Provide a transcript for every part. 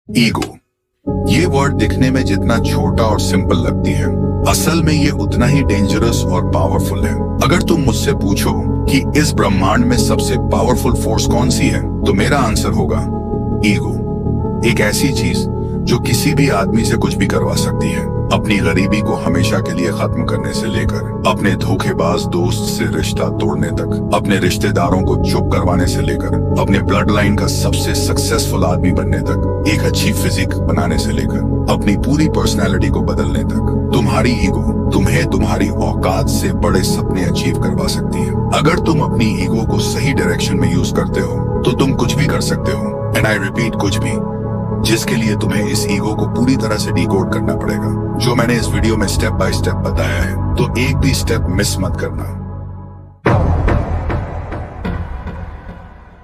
Ego, ये word दिखने में जितना छोटा और सिंपल लगती है, असल में ये उतना ही डेंजरस और पावरफुल है। अगर तुम मुझसे पूछो कि इस ब्रह्मांड में सबसे पावरफुल फोर्स कौन सी है, तो मेरा आंसर होगा ईगो। एक ऐसी चीज जो किसी भी आदमी से कुछ भी करवा सकती है, अपनी गरीबी को हमेशा के लिए खत्म करने से लेकर अपने धोखेबाज दोस्त से रिश्ता तोड़ने तक, अपने रिश्तेदारों को चुप करवाने से लेकर अपने ब्लड लाइन का सबसे सक्सेसफुल आदमी बनने तक, एक अच्छी फिजिक बनाने से लेकर अपनी पूरी पर्सनैलिटी को बदलने तक, तुम्हारी ईगो तुम्हें तुम्हारी औकात से बड़े सपने अचीव करवा सकती है। अगर तुम अपनी ईगो को सही डायरेक्शन में यूज करते हो तो तुम कुछ भी कर सकते हो। एंड आई रिपीट, कुछ भी, जिसके लिए तुम्हें इस ईगो को पूरी तरह से डिकोड करना पड़ेगा। जो मैंने इस वीडियो में स्टेप बाय स्टेप बताया है, तो एक भी स्टेप मिस मत करना।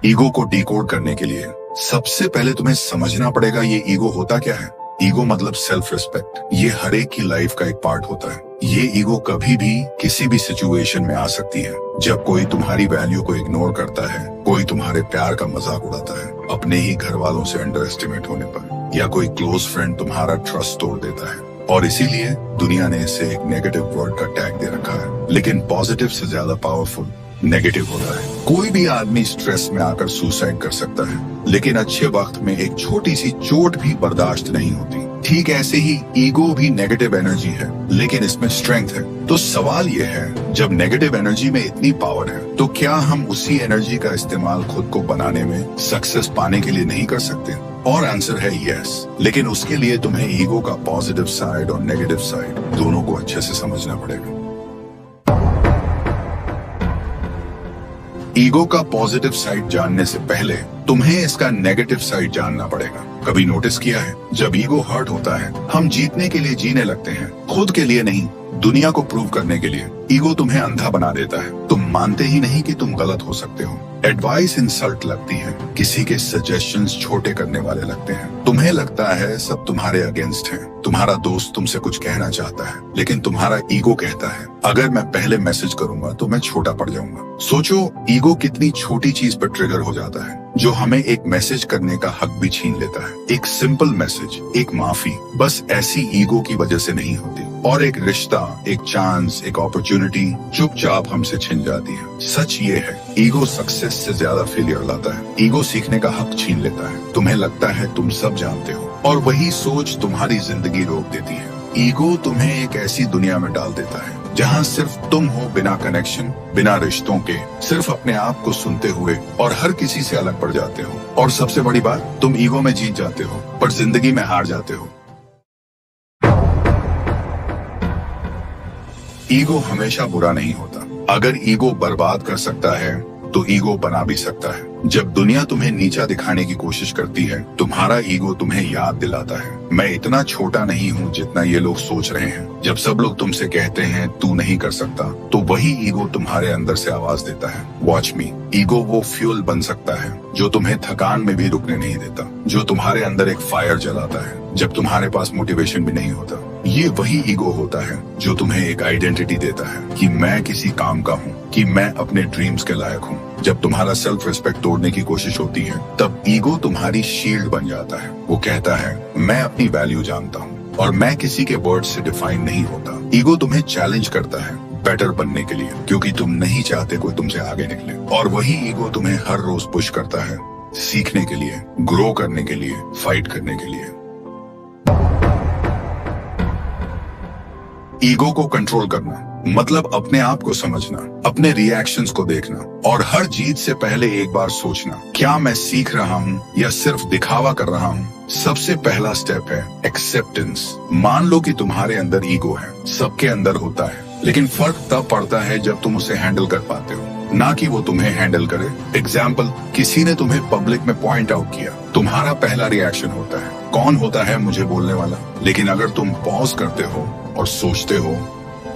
ईगो को डिकोड करने के लिए सबसे पहले तुम्हें समझना पड़ेगा ये ईगो होता क्या है। ईगो मतलब सेल्फ रिस्पेक्ट। ये हर एक की लाइफ का एक पार्ट होता है। ये ईगो कभी भी किसी भी सिचुएशन में आ सकती है। जब कोई तुम्हारी वैल्यू को इग्नोर करता है, कोई तुम्हारे प्यार का मजाक उड़ाता है, अपने ही घर वालों से अंडर एस्टिमेट होने पर, या कोई क्लोज फ्रेंड तुम्हारा ट्रस्ट तोड़ देता है, और इसीलिए दुनिया ने इसे एक नेगेटिव वर्ड का टैग दे रखा है। लेकिन पॉजिटिव से ज्यादा पावरफुल नेगेटिव होता है। कोई भी आदमी स्ट्रेस में आकर सुसाइड कर सकता है, लेकिन अच्छे वक्त में एक छोटी सी चोट भी बर्दाश्त नहीं होती। ठीक ऐसे ही ईगो भी नेगेटिव एनर्जी है, लेकिन इसमें स्ट्रेंथ है। तो सवाल यह है, जब नेगेटिव एनर्जी में इतनी पावर है, तो क्या हम उसी एनर्जी का इस्तेमाल खुद को बनाने में, सक्सेस पाने के लिए नहीं कर सकते? और आंसर है यस। लेकिन उसके लिए तुम्हें ईगो का पॉजिटिव साइड और नेगेटिव साइड दोनों को अच्छे से समझना पड़ेगा। ईगो का पॉजिटिव साइड जानने से पहले तुम्हें इसका नेगेटिव साइड जानना पड़ेगा। कभी नोटिस किया है, जब ईगो हर्ट होता है, हम जीतने के लिए जीने लगते हैं, खुद के लिए नहीं, दुनिया को प्रूव करने के लिए। ईगो तुम्हें अंधा बना देता है। तुम मानते ही नहीं कि तुम गलत हो सकते हो। एडवाइस इंसल्ट लगती है, किसी के सजेशंस छोटे करने वाले लगते हैं। तुम्हें लगता है सब तुम्हारे अगेंस्ट हैं। तुम्हारा दोस्त तुमसे कुछ कहना चाहता है, लेकिन तुम्हारा ईगो कहता है, अगर मैं पहले मैसेज करूंगा तो मैं छोटा पड़ जाऊंगा। सोचो, ईगो कितनी छोटी चीज पर ट्रिगर हो जाता है, जो हमें एक मैसेज करने का हक भी छीन लेता है। एक सिंपल मैसेज, एक माफी, बस ऐसी ईगो की वजह से नहीं होती। और एक रिश्ता, एक चांस, एक अपॉर्चुनिटी चुपचाप हमसे छिन जाती है। सच ये है, ईगो सक्सेस से ज्यादा फेलियर लाता है। ईगो सीखने का हक छीन लेता है। तुम्हें लगता है तुम सब जानते हो, और वही सोच तुम्हारी जिंदगी रोक देती है। ईगो तुम्हें एक ऐसी दुनिया में डाल देता है जहाँ सिर्फ तुम हो, बिना कनेक्शन, बिना रिश्तों के, सिर्फ अपने आप को सुनते हुए, और हर किसी से अलग पड़ जाते हो। और सबसे बड़ी बात, तुम ईगो में जीत जाते हो, पर जिंदगी में हार जाते हो। ईगो हमेशा बुरा नहीं होता। अगर ईगो बर्बाद कर सकता है, तो ईगो बना भी सकता है। जब दुनिया तुम्हें नीचा दिखाने की कोशिश करती है, तुम्हारा ईगो तुम्हें याद दिलाता है, मैं इतना छोटा नहीं हूँ जितना ये लोग सोच रहे हैं। जब सब लोग तुमसे कहते हैं तू नहीं कर सकता, तो वही ईगो तुम्हारे अंदर से आवाज देता है, वॉच मी। ईगो वो फ्यूल बन सकता है जो तुम्हें थकान में भी रुकने नहीं देता, जो तुम्हारे अंदर एक फायर जलाता है जब तुम्हारे पास मोटिवेशन भी नहीं होता। ये वही ईगो होता है जो तुम्हें एक आइडेंटिटी देता है कि मैं किसी काम का हूँ, कि मैं अपने ड्रीम्स के लायक हूँ। जब तुम्हारा सेल्फ रिस्पेक्ट तोड़ने की कोशिश होती है, तब ईगो तुम्हारी शील्ड बन जाता है। वो कहता है, मैं अपनी वैल्यू जानता हूँ, और मैं किसी के वर्ड से डिफाइन नहीं होता। ईगो तुम्हें चैलेंज करता है बेटर बनने के लिए, क्योंकि तुम नहीं चाहते कोई तुमसे आगे निकले। और वही ईगो तुम्हें हर रोज पुश करता है, सीखने के लिए, ग्रो करने के लिए, फाइट करने के लिए। ईगो को कंट्रोल करना मतलब अपने आप को समझना, अपने रिएक्शंस को देखना, और हर जीत से पहले एक बार सोचना, क्या मैं सीख रहा हूँ या सिर्फ दिखावा कर रहा हूँ। सबसे पहला स्टेप है एक्सेप्टेंस। मान लो कि तुम्हारे अंदर ईगो है, सबके अंदर होता है, लेकिन फर्क तब पड़ता है जब तुम उसे हैंडल कर पाते हो, ना कि वो तुम्हें हैंडल करे। एग्जाम्पल, किसी ने तुम्हें पब्लिक में पॉइंट आउट किया, तुम्हारा पहला रिएक्शन होता है, कौन होता है मुझे बोलने वाला। लेकिन अगर तुम पॉज करते हो और सोचते हो,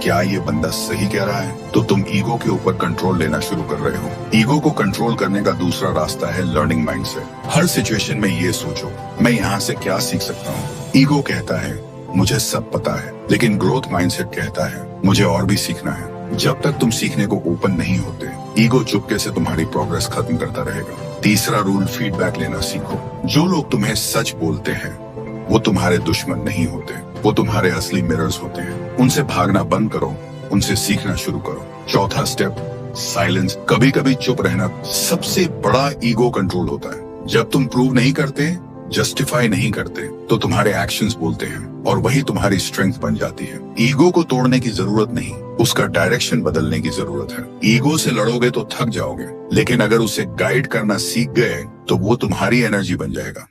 क्या ये बंदा सही कह रहा है, तो तुम ईगो के ऊपर कंट्रोल लेना शुरू कर रहे हो। ईगो को कंट्रोल करने का दूसरा रास्ता है लर्निंग माइंडसेट। हर सिचुएशन में ये सोचो, मैं यहाँ से क्या सीख सकता हूँ। ईगो कहता है मुझे सब पता है, लेकिन ग्रोथ माइंडसेट कहता है मुझे और भी सीखना है। जब तक तुम सीखने को ओपन नहीं होते, ईगो चुपके से तुम्हारी प्रोग्रेस खत्म करता रहेगा। तीसरा रूल, फीडबैक लेना सीखो। जो लोग तुम्हें सच बोलते हैं वो तुम्हारे दुश्मन नहीं होते, वो तुम्हारे असली मिरर्स होते हैं। उनसे भागना बंद करो, उनसे सीखना शुरू करो। चौथा स्टेप, साइलेंस। कभी कभी चुप रहना सबसे बड़ा ईगो कंट्रोल होता है। जब तुम प्रूव नहीं करते, जस्टिफाई नहीं करते, तो तुम्हारे एक्शंस बोलते हैं और वही तुम्हारी स्ट्रेंथ बन जाती है। ईगो को तोड़ने की जरूरत नहीं, उसका डायरेक्शन बदलने की जरूरत है। ईगो से लड़ोगे तो थक जाओगे, लेकिन अगर उसे गाइड करना सीख गए तो वो तुम्हारी एनर्जी बन जाएगा।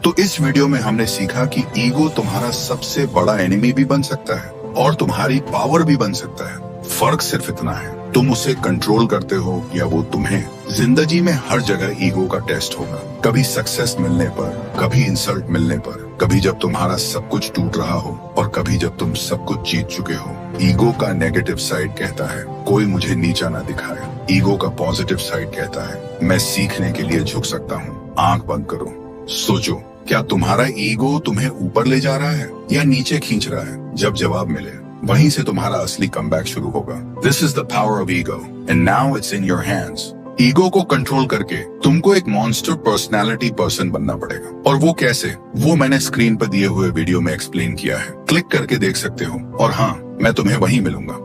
तो इस वीडियो में हमने सीखा कि ईगो तुम्हारा सबसे बड़ा एनिमी भी बन सकता है और तुम्हारी पावर भी बन सकता है। फर्क सिर्फ इतना है, तुम उसे कंट्रोल करते हो या वो तुम्हें। जिंदगी में हर जगह ईगो का टेस्ट होगा, कभी सक्सेस मिलने पर, कभी इंसल्ट मिलने पर, कभी जब तुम्हारा सब कुछ टूट रहा हो और कभी जब तुम सब कुछ जीत चुके हो। ईगो का नेगेटिव साइड कहता है कोई मुझे नीचा ना दिखाए। ईगो का पॉजिटिव साइड कहता है मैं सीखने के लिए झुक सकता हूँ। आंख बंद करो, सोचो, क्या तुम्हारा ईगो तुम्हें ऊपर ले जा रहा है या नीचे खींच रहा है? जब जवाब मिले वहीं से तुम्हारा असली कमबैक शुरू होगा। This is the power of ego and now it's in your hands. Ego को कंट्रोल करके तुमको एक मॉन्स्टर पर्सनालिटी पर्सन बनना पड़ेगा। और वो कैसे, वो मैंने स्क्रीन पर दिए हुए वीडियो में एक्सप्लेन किया है। क्लिक करके देख सकते हो। और हाँ, मैं तुम्हें वहीं मिलूंगा।